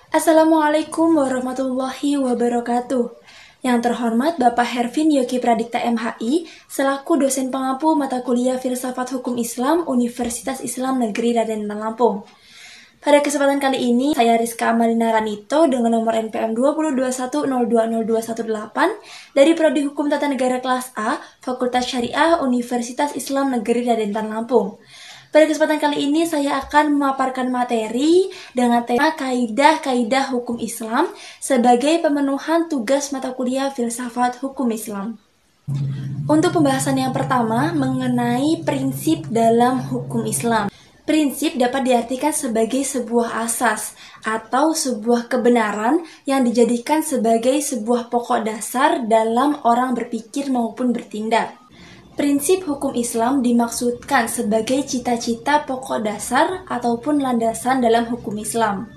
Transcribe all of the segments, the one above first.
Assalamualaikum warahmatullahi wabarakatuh. Yang terhormat Bapak Hervin Yogi Pradikta MHI, selaku dosen pengampu mata kuliah Filsafat Hukum Islam Universitas Islam Negeri Raden Lampung. Pada kesempatan kali ini, saya Rizka Amalina Ranito dengan nomor NPM 2021020218 dari Prodi Hukum Tata Negara Kelas A, Fakultas Syariah Universitas Islam Negeri Raden Lampung. Pada kesempatan kali ini saya akan memaparkan materi dengan tema Kaidah-Kaidah Hukum Islam sebagai pemenuhan tugas mata kuliah Filsafat Hukum Islam. Untuk pembahasan yang pertama mengenai prinsip dalam hukum Islam. Prinsip dapat diartikan sebagai sebuah asas atau sebuah kebenaran yang dijadikan sebagai sebuah pokok dasar dalam orang berpikir maupun bertindak. Prinsip hukum Islam dimaksudkan sebagai cita-cita pokok dasar ataupun landasan dalam hukum Islam.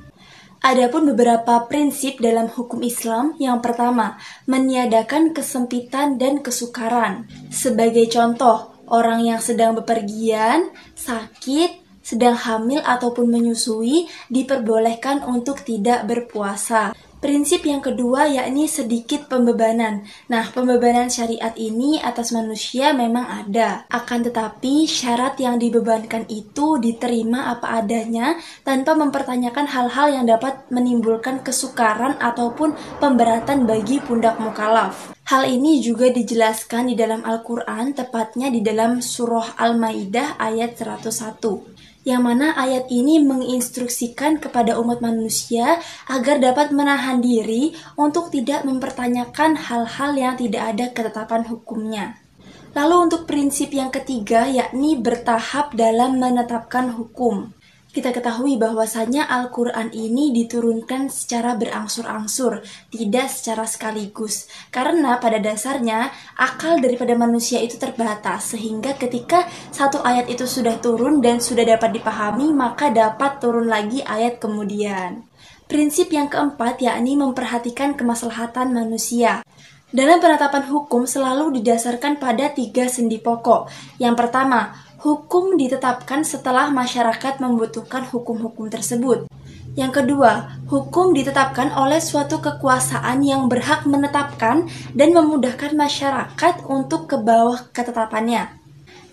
Adapun beberapa prinsip dalam hukum Islam, yang pertama, meniadakan kesempitan dan kesukaran. Sebagai contoh, orang yang sedang bepergian, sakit, sedang hamil ataupun menyusui diperbolehkan untuk tidak berpuasa. Prinsip yang kedua yakni sedikit pembebanan. Nah, pembebanan syariat ini atas manusia memang ada. Akan tetapi syarat yang dibebankan itu diterima apa adanya tanpa mempertanyakan hal-hal yang dapat menimbulkan kesukaran ataupun pemberatan bagi pundak mukallaf. Hal ini juga dijelaskan di dalam Al-Quran, tepatnya di dalam surah Al-Maidah ayat 101. Yang mana ayat ini menginstruksikan kepada umat manusia agar dapat menahan diri untuk tidak mempertanyakan hal-hal yang tidak ada ketetapan hukumnya. Lalu untuk prinsip yang ketiga yakni bertahap dalam menetapkan hukum. Kita ketahui bahwasanya Al-Quran ini diturunkan secara berangsur-angsur, tidak secara sekaligus. Karena pada dasarnya, akal daripada manusia itu terbatas, sehingga ketika satu ayat itu sudah turun dan sudah dapat dipahami, maka dapat turun lagi ayat kemudian. Prinsip yang keempat yakni memperhatikan kemaslahatan manusia. Dalam penetapan hukum selalu didasarkan pada 3 sendi pokok. Yang pertama, hukum ditetapkan setelah masyarakat membutuhkan hukum-hukum tersebut. Yang kedua, hukum ditetapkan oleh suatu kekuasaan yang berhak menetapkan dan memudahkan masyarakat untuk ke bawah ketetapannya.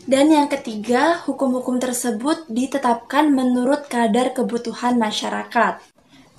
Dan yang ketiga, hukum-hukum tersebut ditetapkan menurut kadar kebutuhan masyarakat.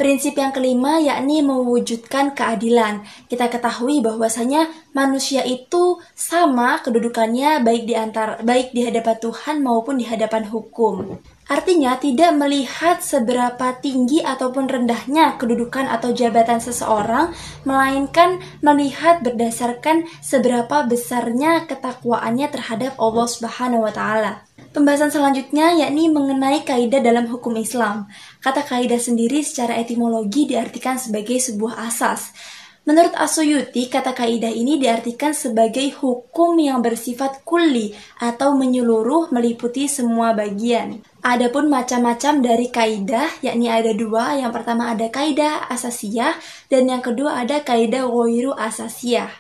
Prinsip yang kelima yakni mewujudkan keadilan. Kita ketahui bahwasanya manusia itu sama kedudukannya baik di hadapan Tuhan maupun di hadapan hukum. Artinya tidak melihat seberapa tinggi ataupun rendahnya kedudukan atau jabatan seseorang, melainkan melihat berdasarkan seberapa besarnya ketakwaannya terhadap Allah Subhanahu wa taala. Pembahasan selanjutnya yakni mengenai kaidah dalam hukum Islam. Kata kaidah sendiri secara etimologi diartikan sebagai sebuah asas. Menurut As-Suyuti, kata kaidah ini diartikan sebagai hukum yang bersifat kulli atau menyeluruh meliputi semua bagian. Adapun macam-macam dari kaidah, yakni ada 2. Yang pertama ada kaidah asasiyah dan yang kedua ada kaidah ghairu asasiyah.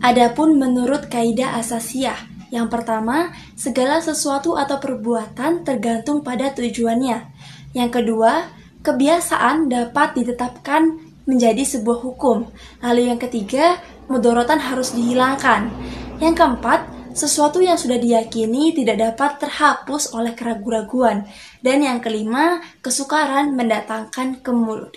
Adapun menurut kaidah asasiyah, yang pertama, segala sesuatu atau perbuatan tergantung pada tujuannya. Yang kedua, kebiasaan dapat ditetapkan menjadi sebuah hukum. Lalu yang ketiga, mudharatan harus dihilangkan. Yang keempat, sesuatu yang sudah diyakini tidak dapat terhapus oleh keraguan-raguan. Dan yang kelima, kesukaran mendatangkan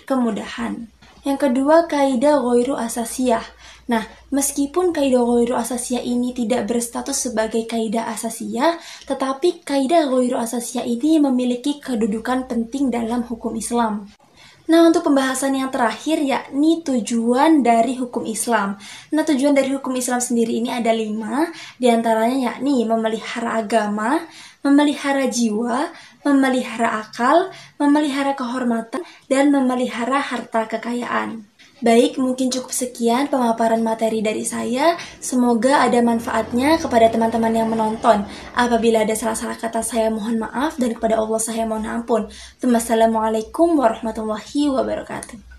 kemudahan. Yang kedua, kaidah ghairu asasiyah. Nah, meskipun kaidah ghairu asasiyah ini tidak berstatus sebagai kaidah asasiyah, tetapi kaidah ghairu asasiyah ini memiliki kedudukan penting dalam hukum Islam. Nah, untuk pembahasan yang terakhir yakni tujuan dari hukum Islam. Nah, tujuan dari hukum Islam sendiri ini ada 5, diantaranya yakni memelihara agama, memelihara jiwa, memelihara akal, memelihara kehormatan, dan memelihara harta kekayaan. Baik, mungkin cukup sekian pemaparan materi dari saya. Semoga ada manfaatnya kepada teman-teman yang menonton. Apabila ada salah-salah kata saya mohon maaf dan kepada Allah saya mohon ampun. Wassalamualaikum warahmatullahi wabarakatuh.